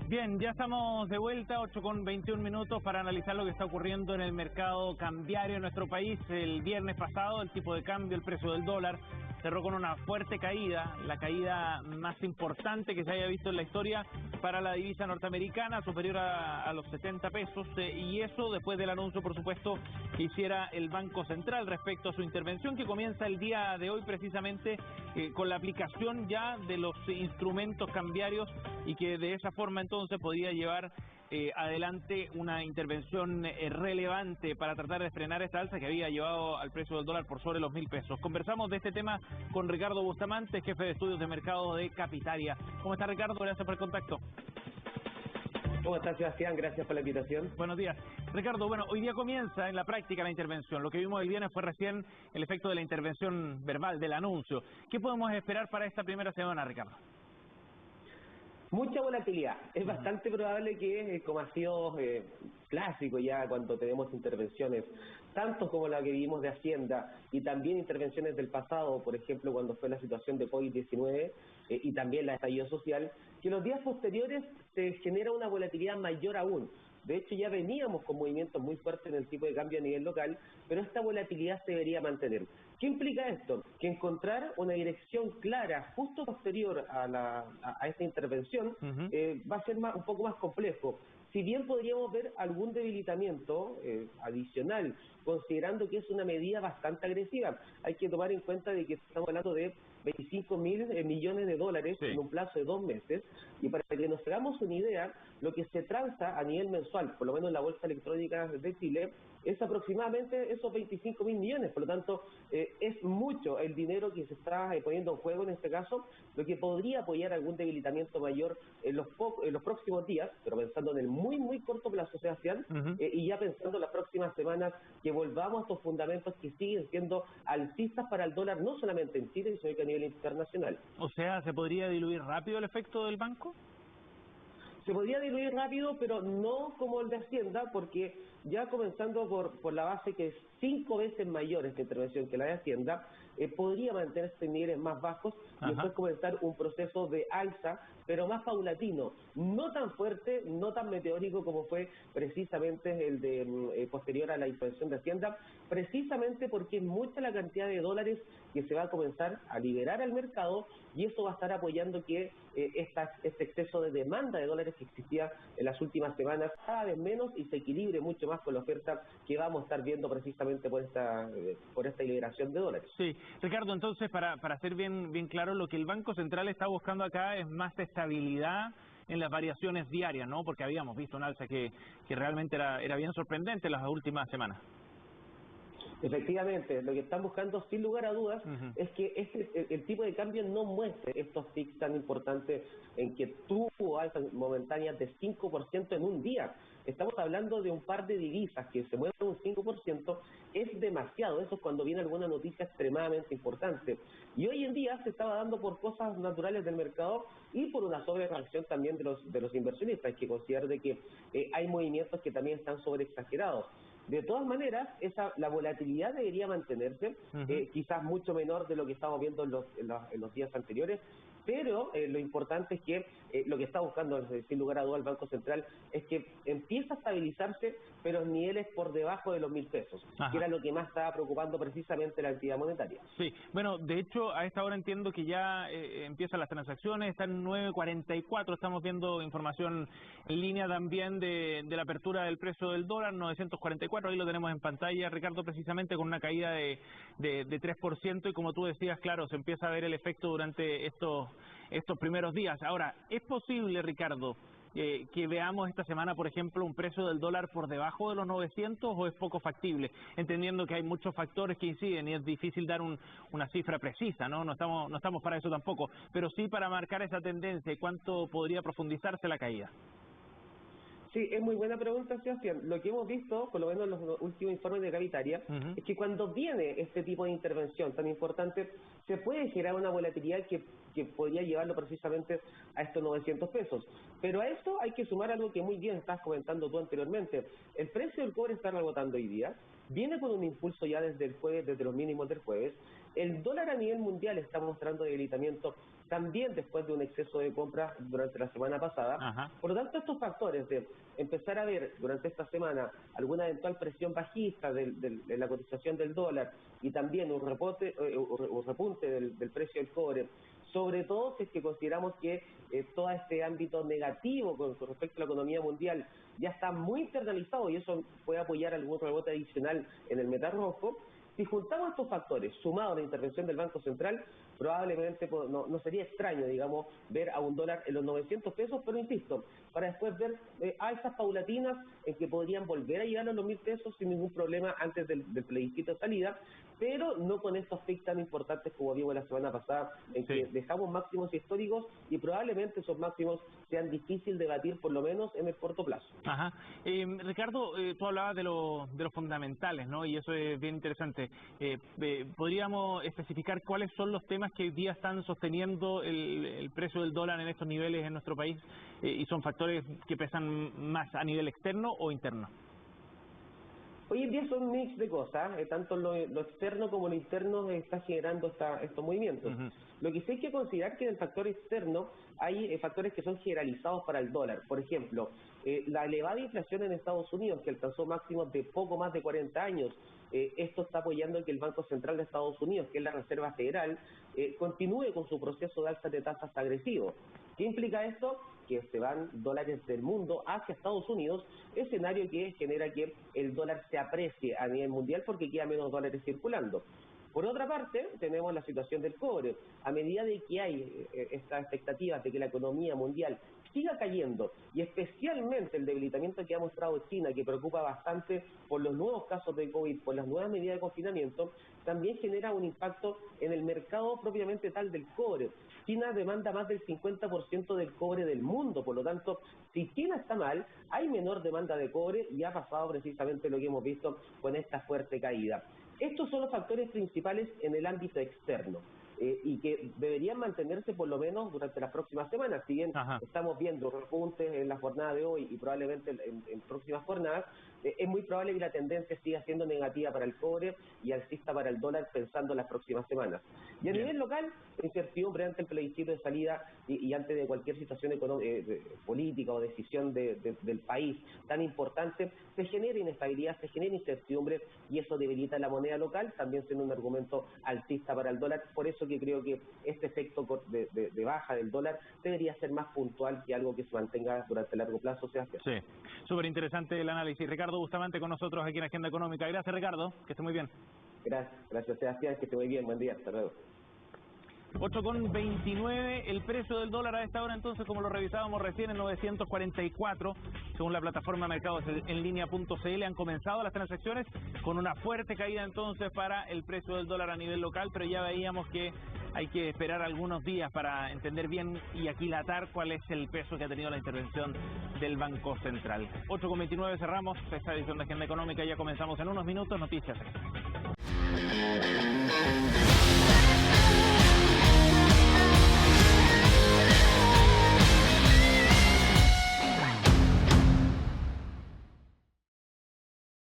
Bien, ya estamos de vuelta, 8:21 para analizar lo que está ocurriendo en el mercado cambiario en nuestro país. El viernes pasado el tipo de cambio, el precio del dólar, cerró con una fuerte caída, la caída más importante que se haya visto en la historia para la divisa norteamericana, superior a los 70 pesos, y eso después del anuncio, por supuesto, que hiciera el Banco Central respecto a su intervención, que comienza el día de hoy precisamente con la aplicación ya de los instrumentos cambiarios, y que de esa forma entonces podía llevar adelante una intervención relevante para tratar de frenar esta alza que había llevado al precio del dólar por sobre los 1.000 pesos. Conversamos de este tema con Ricardo Bustamante, jefe de estudios de mercado de Capitaria. ¿Cómo está, Ricardo? Gracias por el contacto. ¿Cómo estás, Sebastián? Gracias por la invitación. Buenos días. Ricardo, bueno, hoy día comienza en la práctica la intervención. Lo que vimos el viernes fue recién el efecto de la intervención verbal, del anuncio. ¿Qué podemos esperar para esta primera semana, Ricardo? Mucha volatilidad. Es bastante probable que, como ha sido clásico ya cuando tenemos intervenciones, tanto como la que vivimos de Hacienda y también intervenciones del pasado, por ejemplo, cuando fue la situación de COVID-19 y también la estallido social, que los días posteriores se genera una volatilidad mayor aún. De hecho, ya veníamos con movimientos muy fuertes en el tipo de cambio a nivel local, pero esta volatilidad se debería mantener. ¿Qué implica esto? Que encontrar una dirección clara justo posterior a esta intervención va a ser un poco más complejo. Si bien podríamos ver algún debilitamiento adicional, considerando que es una medida bastante agresiva, hay que tomar en cuenta de que estamos hablando de 25.000 millones de dólares en un plazo de 2 meses, y para que nos hagamos una idea, lo que se transa a nivel mensual, por lo menos en la Bolsa Electrónica de Chile, es aproximadamente esos 25.000 millones, por lo tanto es mucho el dinero que se está poniendo en juego en este caso, lo que podría apoyar algún debilitamiento mayor en los próximos días, pero pensando en el muy corto plazo, Sebastián, y ya pensando en las próximas semanas que volvamos a estos fundamentos que siguen siendo alcistas para el dólar, no solamente en Chile, sino que a nivel internacional. O sea, ¿se podría diluir rápido el efecto del banco? Se podría diluir rápido, pero no como el de Hacienda, porque ya comenzando por la base que es 5 veces mayor esta intervención que la de Hacienda, podría mantenerse en niveles más bajos y después comenzar un proceso de alza, pero más paulatino, no tan fuerte, no tan meteórico como fue precisamente el de posterior a la intervención de Hacienda, precisamente porque es mucha la cantidad de dólares que se va a comenzar a liberar al mercado, y eso va a estar apoyando que este exceso de demanda de dólares que existía en las últimas semanas cada vez menos y se equilibre mucho más con la oferta que vamos a estar viendo precisamente por esta liberación de dólares. Sí, Ricardo, entonces para ser bien claro, lo que el Banco Central está buscando acá es más estabilidad en las variaciones diarias, ¿no? Porque habíamos visto un alza que realmente era bien sorprendente en las últimas semanas. Efectivamente, lo que están buscando sin lugar a dudas es que el tipo de cambio no muestre estos tics tan importantes en que tuvo alzas momentáneas de 5% en un día. Estamos hablando de un par de divisas que se mueven un 5%, es demasiado, eso es cuando viene alguna noticia extremadamente importante. Y hoy en día se estaba dando por cosas naturales del mercado y por una sobrereacción también de los inversionistas. Hay que considerar de que hay movimientos que también están sobreexagerados. De todas maneras, la volatilidad debería mantenerse, quizás mucho menor de lo que estamos viendo en los días anteriores, pero lo importante es que lo que está buscando, sin lugar a dudas, el Banco Central es que empiece a estabilizarse, pero en niveles por debajo de los 1.000 pesos, que era lo que más estaba preocupando precisamente la actividad monetaria. Sí, bueno, de hecho, a esta hora entiendo que ya empiezan las transacciones, están en 9.44, estamos viendo información en línea también de la apertura del precio del dólar, 944, ahí lo tenemos en pantalla, Ricardo, precisamente con una caída de 3%, y como tú decías, claro, se empieza a ver el efecto durante estos primeros días. Ahora, ¿es posible, Ricardo, que veamos esta semana, por ejemplo, un precio del dólar por debajo de los 900, o es poco factible, entendiendo que hay muchos factores que inciden y es difícil dar una cifra precisa, ¿no? No estamos para eso tampoco, pero sí para marcar esa tendencia y cuánto podría profundizarse la caída? Sí, es muy buena pregunta, Sebastián. Lo que hemos visto, por lo menos en los últimos informes de Capitaria, es que cuando viene este tipo de intervención tan importante, se puede generar una volatilidad que podría llevarlo precisamente a estos 900 pesos. Pero a esto hay que sumar algo que muy bien estás comentando tú anteriormente. El precio del cobre está rebotando hoy día, viene con un impulso ya desde el jueves, desde los mínimos del jueves. El dólar a nivel mundial está mostrando debilitamiento también después de un exceso de compras durante la semana pasada. Ajá. Por lo tanto, estos factores de empezar a ver durante esta semana alguna eventual presión bajista de la cotización del dólar y también un repunte del precio del cobre, sobre todo si es que consideramos que todo este ámbito negativo con respecto a la economía mundial ya está muy internalizado y eso puede apoyar algún rebote adicional en el metal rojo. Si juntamos estos factores, sumado a la intervención del Banco Central, probablemente no sería extraño, digamos, ver a un dólar en los 900 pesos, pero insisto, para después ver alzas paulatinas en que podrían volver a llegar a los 1.000 pesos sin ningún problema antes del plebiscito de salida, pero no con estos picks tan importantes como vimos la semana pasada, en que dejamos máximos históricos y probablemente esos máximos sean difíciles de batir, por lo menos en el corto plazo. Ajá. Ricardo, tú hablabas de los fundamentales, ¿no? Y eso es bien interesante. ¿Podríamos especificar cuáles son los temas que hoy día están sosteniendo el precio del dólar en estos niveles en nuestro país y son factores que pesan más a nivel externo o interno? Hoy en día son un mix de cosas, tanto lo externo como lo interno está generando estos movimientos. Lo que sí hay que considerar que en el factor externo hay factores que son generalizados para el dólar. Por ejemplo, la elevada inflación en Estados Unidos, que alcanzó máximos de poco más de 40 años, esto está apoyando que el Banco Central de Estados Unidos, que es la Reserva Federal, continúe con su proceso de alza de tasas agresivo. ¿Qué implica esto? Que se van dólares del mundo hacia Estados Unidos, escenario que genera que el dólar se aprecie a nivel mundial porque queda menos dólares circulando. Por otra parte, tenemos la situación del cobre. A medida de que hay estas expectativas de que la economía mundial siga cayendo, y especialmente el debilitamiento que ha mostrado China, que preocupa bastante por los nuevos casos de COVID, por las nuevas medidas de confinamiento, también genera un impacto en el mercado propiamente tal del cobre. China demanda más del 50% del cobre del mundo, por lo tanto, si China está mal, hay menor demanda de cobre y ha pasado precisamente lo que hemos visto con esta fuerte caída. Estos son los factores principales en el ámbito externo y que deberían mantenerse por lo menos durante las próximas semanas. Si bien estamos viendo repuntes en la jornada de hoy y probablemente en próximas jornadas, es muy probable que la tendencia siga siendo negativa para el cobre y alcista para el dólar pensando en las próximas semanas. Y a nivel local, incertidumbre ante el plebiscito de salida y antes de cualquier situación política o decisión del país tan importante, se genera inestabilidad, se genera incertidumbre y eso debilita la moneda local, también siendo un argumento alcista para el dólar. Por eso que creo que este efecto de baja del dólar debería ser más puntual que algo que se mantenga durante largo plazo, Sebastián. Sí, súper interesante el análisis. Ricardo Bustamante con nosotros aquí en Agenda Económica. Gracias, Ricardo, que esté muy bien. Gracias Sebastián, que esté muy bien, buen día, hasta luego. 8,29 el precio del dólar a esta hora, entonces, como lo revisábamos recién, en 944, según la plataforma mercadosenlinea.cl. Han comenzado las transacciones con una fuerte caída entonces para el precio del dólar a nivel local, pero ya veíamos que hay que esperar algunos días para entender bien y aquilatar cuál es el peso que ha tenido la intervención del Banco Central. 8,29 cerramos esta edición de Agenda Económica, ya comenzamos en unos minutos, noticias.